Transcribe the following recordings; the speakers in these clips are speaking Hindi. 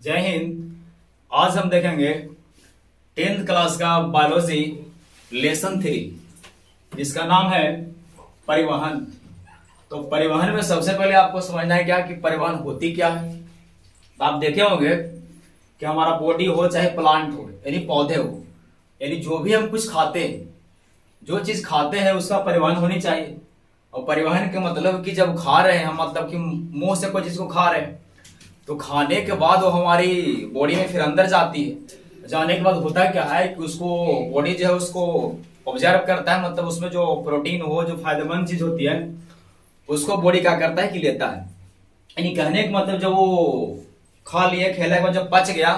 जय हिंद। आज हम देखेंगे 10th क्लास का बायोलॉजी लेसन 3 जिसका नाम है परिवहन। तो परिवहन में सबसे पहले आपको समझना है क्या कि परिवहन होती क्या है। तो आप देखे होंगे कि हमारा बॉडी हो चाहे प्लांट हो यानी पौधे हो, यानी जो भी हम कुछ खाते हैं, जो चीज खाते हैं उसका परिवहन होनी चाहिए। और परिवहन के मतलब कि जब खा रहे हैं, मतलब कि मुंह से कोई चीज को खा रहे हैं तो खाने के बाद वो हमारी बॉडी में फिर अंदर जाती है। जाने के बाद होता क्या है कि उसको बॉडी जो है उसको ऑब्जर्व करता है, मतलब उसमें जो प्रोटीन हो, जो फायदेमंद चीज होती है उसको बॉडी क्या करता है कि लेता है। यानी कहने का मतलब जब वो खा लिए, खेलने के बाद जब पच गया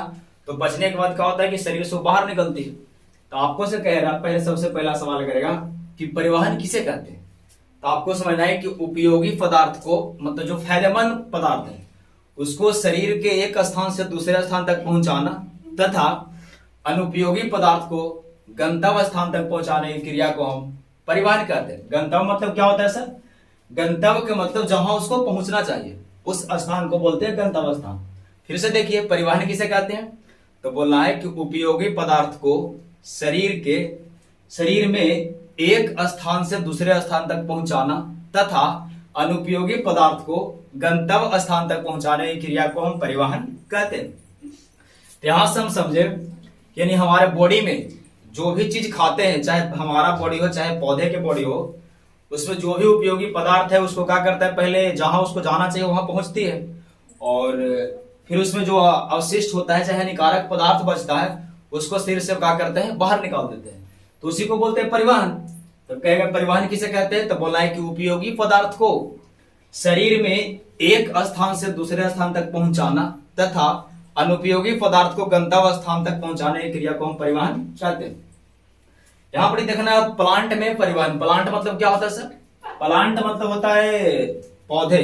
तो पचने के बाद क्या होता है कि शरीर से बाहर निकलती है। तो आपको से कह रहा, पहले सबसे पहला सवाल करेगा कि परिवहन किसे कहते हैं। तो आपको समझना है कि उपयोगी पदार्थ को, मतलब जो फायदेमंद पदार्थ है उसको शरीर के एक स्थान से दूसरे स्थान तक पहुंचाना तथा अनुपयोगी पदार्थ को गंतव्य स्थान तक पहुंचाने की क्रिया को हम परिवहन कहते हैं। गंतव्य मतलब क्या होता है सर? गंतव्य के मतलब जहां उसको पहुंचना चाहिए उस स्थान को बोलते हैं गंतव्य स्थान। फिर से देखिए परिवहन किसे कहते हैं। तो बोलना है कि उपयोगी पदार्थ को शरीर में एक स्थान से दूसरे स्थान तक पहुंचाना तथा अनुपयोगी पदार्थ को गंतव्य स्थान तक पहुंचाने की क्रिया को हम परिवहन कहते हैं। यहां से हम समझे यानी हमारे बॉडी में जो भी चीज खाते हैं, चाहे हमारा बॉडी हो चाहे पौधे के बॉडी हो, उसमें जो भी उपयोगी पदार्थ है उसको क्या करता है, पहले जहां उसको जाना चाहिए वहां पहुंचती है और फिर उसमें जो अवशिष्ट होता है चाहे हानिकारक पदार्थ बचता है उसको शरीर से क्या करते हैं, बाहर निकाल देते हैं। तो उसी को बोलते हैं परिवहन। तो कहेगा परिवहन किसे कहते हैं। तो बोला है कि उपयोगी पदार्थ को शरीर में एक स्थान से दूसरे स्थान तक पहुंचाना तथा अनुपयोगी पदार्थ को गंतव्य स्थान तक पहुंचाने की क्रिया को हम परिवहन कहते हैं। यहां पर देखना है प्लांट में परिवहन। प्लांट मतलब क्या होता है सर? प्लांट मतलब होता है पौधे,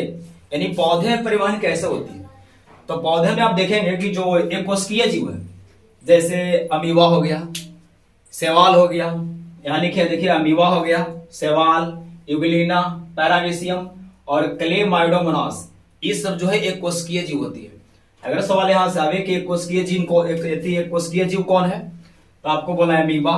यानी पौधे परिवहन कैसे होती है। तो पौधे में आप देखेंगे कि जो एक कोशिकीय जीव है, जैसे अमीबा हो गया, शैवाल हो गया, यहाँ लिखे देखिए अमीबा हो गया, शैवाल, यूग्लिना, पैरामीशियम और क्लेमाइडोमोनास, ये सब जो है एक कोशिकीय जीव होती है। अगर सवाल यहां से आवे कि एक कोशिकीय जीव को एक कोशिकीय जीव कौन है, तो आपको बोला है अमीबा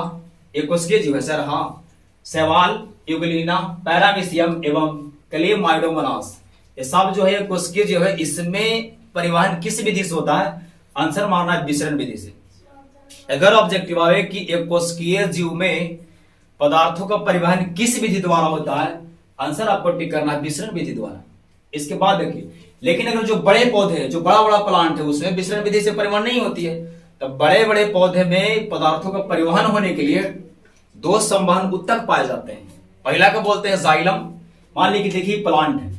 एक कोशिकीय जीव है सर। हाँ, शैवाल, यूग्लिना, पैरामीशियम एवं क्लेमाइडोमोनास ये सब जो है कोशिकीय जीव है। इसमें परिवहन किस विधि से होता है? आंसर मारना है विसरण विधि से। अगर ऑब्जेक्टिव आवे कि एक कोशिकीय जीव में पदार्थों का परिवहन किस विधि द्वारा होता है, आंसर आपको टिक करना है विसरण विधि द्वारा। इसके बाद देखिए, लेकिन अगर जो बड़े पौधे हैं, जो बड़ा बड़ा प्लांट है, उसमें विसरण विधि से परिवहन नहीं होती है। तो बड़े बड़े पौधे में पदार्थों का परिवहन होने के लिए दो संवहन उत्तक पाए जाते हैं। पहला को बोलते हैं जाइलम। मान लीजिए देखिए प्लांट है,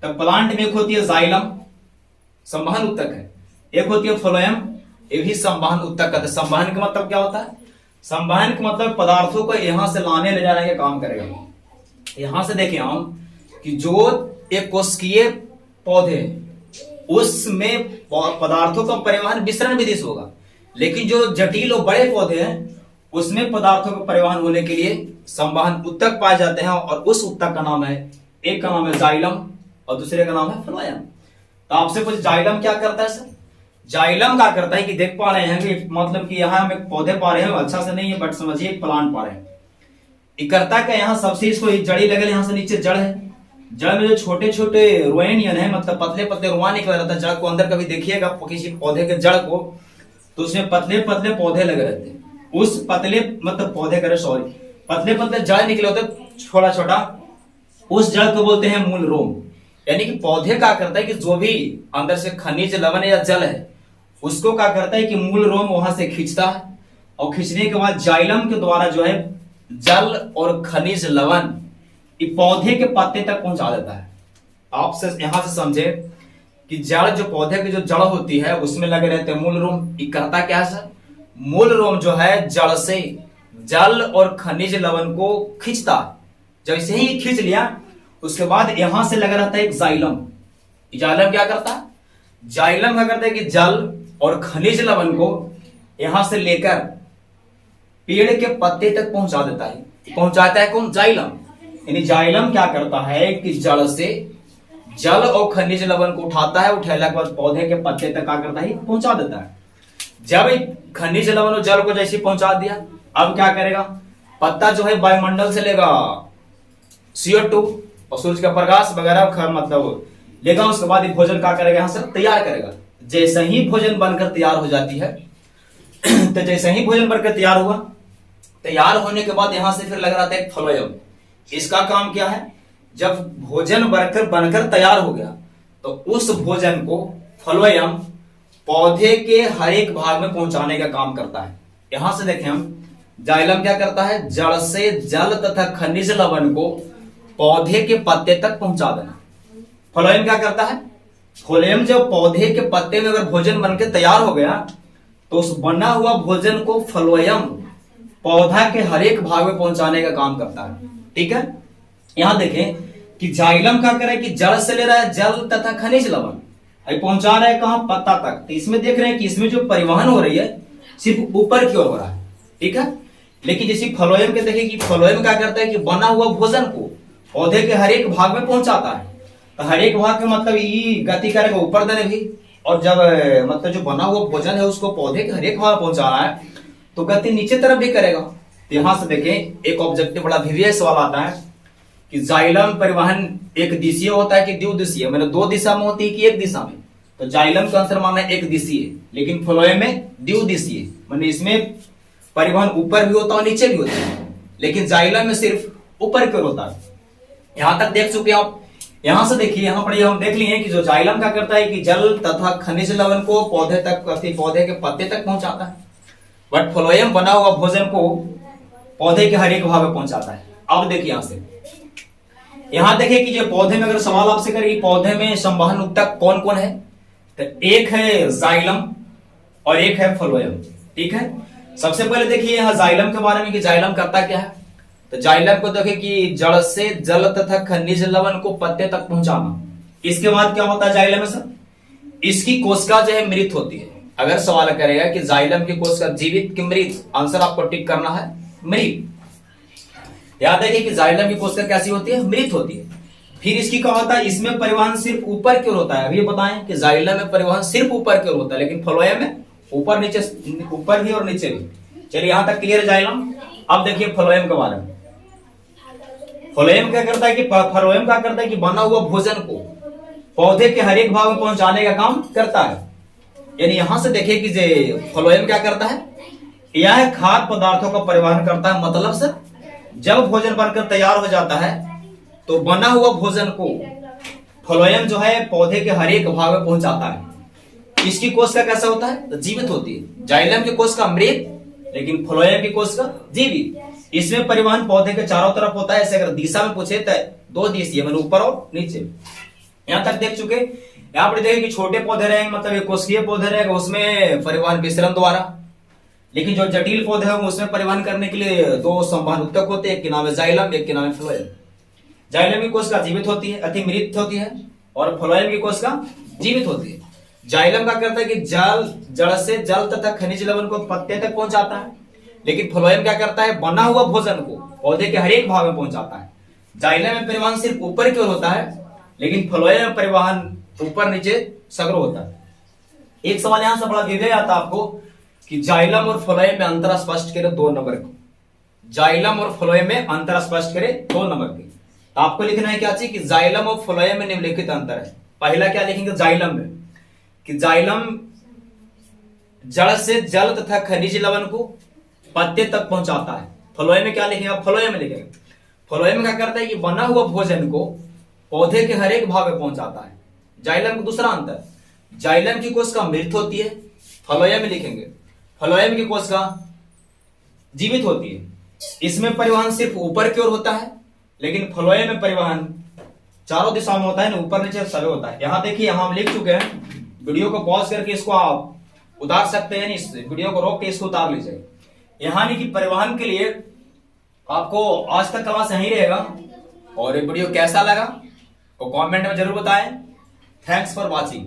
तो प्लांट में एक होती है जाइलम, संवहन उत्तक है, एक होती है फ्लोएम, ये भी संवहन उत्तक है। संवहन का मतलब क्या होता है? संवहन का मतलब पदार्थों को यहां से लाने ले जाने का काम करेगा। यहां से देखें हम कि जो एक कोशिकीय पौधे उसमें पदार्थों का परिवहन विसरण विधि से होगा, लेकिन जो जटिल और बड़े पौधे हैं उसमें पदार्थों का परिवहन होने के लिए संवहन उत्तक पाए जाते हैं और उस उत्तक का नाम है, एक का नाम है जाइलम और दूसरे का नाम है फ्लोएम। तो आपसे कुछ जाइलम क्या करता है सर? जाइलम क्या करता है कि देख पा रहे हैं कि मतलब कि यहाँ हम एक पौधे पा रहे हैं, अच्छा से नहीं है बट समझिए एक प्लांट पा रहे हैं। ये करता है यहाँ सबसे इसको जड़ी लगे, यहाँ से नीचे जड़ है, जड़ में जो छोटे छोटे रोएनियन है, मतलब पतले पतले रुआ निकला रहता है जड़ को अंदर। कभी देखिएगा किसी पौधे के जड़ को तो उसमें पतले पतले पौधे लगे रहते हैं। उस पतले मतलब पौधे करे सॉरी पतले पतले जड़ निकले होते छोटा छोटा, उस जड़ को बोलते हैं मूल रोम। यानी कि पौधे क्या करता है कि जो भी अंदर से खनिज लवण या जल है उसको क्या करता है कि मूल रोम वहां से खींचता है और खींचने के बाद जाइलम के द्वारा जो है जल और खनिज लवण ये पौधे के पत्ते तक पहुंचा देता है। आप से यहां से समझे कि जड़, जो पौधे की जो जड़ होती है उसमें लगे रहते हैं मूल रोम। ये करता क्या है सर? मूल रोम जो है जड़ से जल और खनिज लवण को खींचता है। जैसे ही खींच लिया उसके बाद यहां से लगा रहता है एक जाइलम। जाइलम क्या करता है? जाइलम क्या करता है कि जल और खनिज लवण को यहां से लेकर पेड़ के पत्ते तक पहुंचा देता है। पहुंचाता है कौन? जाइलम। यानी जाइलम क्या करता है कि जड़ से जल और खनिज लवण को उठाता है, उठेला के बाद पौधे के पत्ते तक क्या करता है, पहुंचा देता है। जब खनिज लवण और जल को जैसे पहुंचा दिया, अब क्या करेगा, पत्ता जो है वायुमंडल से लेगा CO2 और सूर्य का प्रकाश वगैरह मतलब लेगा, उसके बाद भोजन क्या करेगा, यहां से तैयार करेगा। जैसे ही भोजन बनकर तैयार हो जाती है तो जैसे ही भोजन बनकर तैयार हुआ, तैयार होने के बाद यहां से फिर लग रहा था एक फ्लोएम। इसका काम क्या है, जब भोजन बनकर तैयार हो गया तो उस भोजन को फ्लोएम पौधे के हर एक भाग में पहुंचाने का काम करता है। यहां से देखें हम, जाइलम क्या करता है, जड़ से जल तथा खनिज लवण को पौधे के पत्ते तक पहुंचा देना। फ्लोएम क्या करता है, फ्लोएम जब पौधे के पत्ते में अगर भोजन बनकर तैयार हो गया तो उस बना हुआ भोजन को फ्लोएम पौधा के हर एक भाग में पहुंचाने का काम करता है। ठीक है, यहां देखें कि जाइलम क्या कर रहा है कि जड़ से ले रहा है जल तथा खनिज लवण, पहुंचा रहा है कहां, पत्ता तक। तो इसमें देख रहे हैं कि इसमें जो परिवहन हो रही है सिर्फ ऊपर की ओर हो रहा है। ठीक है, लेकिन जैसे फ्लोएम के देखिए कि फ्लोएम क्या करता है कि बना हुआ भोजन को पौधे के हर एक भाग में पहुंचाता है। तो हर एक भाग के मतलब ये गति करेगा ऊपर देने भी, और जब मतलब जो बना हुआ भोजन है उसको पौधे के हर एक भाग में पहुंचाना है तो गति नीचे तरफ भी करेगा। तो यहां से देखें एक ऑब्जेक्टिव बड़ा वीवीआई सवाल आता है कि जाइलम परिवहन एक दिशीय होता है कि द्विदिशीय, मतलब दो दिशा में होती है कि एक दिशा में। तो जाइलम का आंसर माना एक दिशीय, लेकिन फ्लोएम में द्विदिशीय, मतलब इसमें परिवहन ऊपर भी होता है और नीचे भी होता है, लेकिन जाइलम में सिर्फ ऊपर की ओर होता है। यहां तक देख चुके आप। यहां से देखिए, यहां पर हम देख लिए कि जो जाइलम क्या करता है कि जल तथा खनिज लवण को पौधे तक, पौधे के पत्ते तक पहुंचाता है, बट फ्लोएम बना हुआ भोजन को पौधे के हर एक भाग में पहुंचाता है। अब देखिए यहां से, यहां देखिए कि जो पौधे में अगर सवाल आपसे करें पौधे में संवहन ऊतक कौन कौन है, तो एक है जाइलम और एक है फ्लोएम। ठीक है, सबसे पहले देखिए यहां जाइलम के बारे में कि जाइलम करता क्या है। तो जाइलम को देखिए कि जड़ से जल तथा खनिज लवण को पत्ते तक पहुंचाना। इसके बाद क्या होता है जाइलम में सर, इसकी कोशिका जो है मृत होती है। अगर सवाल करेगा कि जाइलम की कोशिका जीवित कि मृत, आंसर आपको टिक करना है मृत। याद रखिए कि जाइलम की कोशिका कैसी होती है, मृत होती है। फिर इसकी क्या होता है, इसमें परिवहन सिर्फ ऊपर की ओर होता है। अभी बताएं कि जाइलम में परिवहन सिर्फ ऊपर की ओर होता है, लेकिन फ्लोएम में ऊपर नीचे, ऊपर भी और नीचे भी। चलिए यहां तक क्लियर है जाइलम। अब देखिए फ्लोएम के बारे में। फ्लोएम क्या करता है कि फ्लोएम क्या करता है कि बना हुआ भोजन को पौधे के हर एक भाग में पहुंचाने का काम करता है। यानी यहां से देखिए कि फ्लोएम क्या करता है, यह खाद्य पदार्थों का परिवहन करता है। मतलब सर जब भोजन बनकर तैयार हो जाता है तो बना हुआ भोजन को फ्लोएम जो है पौधे के हर एक भाग में पहुंचाता है। इसकी कोशिका कैसा होता है, तो जीवित होती है। जाइलम की कोशिका मृत, लेकिन फ्लोएम की कोशिका जीवित। इसमें परिवहन पौधे के चारों तरफ होता है। ऐसे अगर दिशा में पूछे तो दो दिशीय, मतलब ऊपर और नीचे। यहां तक देख चुके। यहाँ पर देखिए कि छोटे पौधे रहेंगे, मतलब एक कोशिकीय पौधे रहेगा, उसमें परिवहन विसरण द्वारा। लेकिन जो जटिल पौधे हैं उसमें परिवहन करने के लिए दो संवहन ऊतक होते हैं, एक के नाम है जाइलम, एक के नाम है फ्लोएम। जाइलम की कोशिका जीवित होती है, अति मृत होती है, और फ्लोएम की कोशिका जीवित होती है। जाइलम का करता है कि जड़ से जल तथा खनिज लवण को पत्ते तक पहुंचाता है, लेकिन फ्लोएम क्या करता है, बना हुआ भोजन को पौधे के हर एक भाग में पहुंचाता है। जाइलम में परिवहन सिर्फ ऊपर की ओर होता है, लेकिन फ्लोएम में परिवहन ऊपर नीचे सगरो होता है। एक सवाल यहां से बड़ा विवेक आता है आपको कि जाइलम और फ्लोएम में अंतर स्पष्ट करें 2 नंबर को। जाइलम और फ्लोएम में अंतर स्पष्ट करें 2 नंबर के। तो आपको लिखना है क्या चीज कि जाइलम और फ्लोएम में निम्नलिखित अंतर है। पहला क्या लिखेंगे जाइलम में कि जाइलम जड़ से जल तथा खनिज लवण को पत्ते तक पहुंचाता है। फ्लोएम में क्या लिखेंगे, फ्लोएम में लिखेंगे। फ्लोएम क्या करता है कि बना हुआ भोजन को पौधे के हर एक भाग में पहुंचाता है। जाइलम का दूसरा अंतर, जाइलम की कोशिका मृत होती है, फ्लोएम में लिखेंगे फ्लोएम की कोशिका जीवित होती है। इसमें परिवहन सिर्फ ऊपर की ओर होता है, लेकिन फ्लोएम में परिवहन चारों दिशाओं में होता है ना, ऊपर नीचे सभी होता है। यहां देखिए, यहां हम लिख चुके हैं। वीडियो को पॉज करके इसको आप उतार सकते हैं, इस वीडियो को रोक के इसको उतार लीजिए। यहां कि परिवहन के लिए आपको आज तक क्लास यहीं रहेगा, और ये वीडियो कैसा लगा वो कमेंट में जरूर बताएं। Thanks for watching.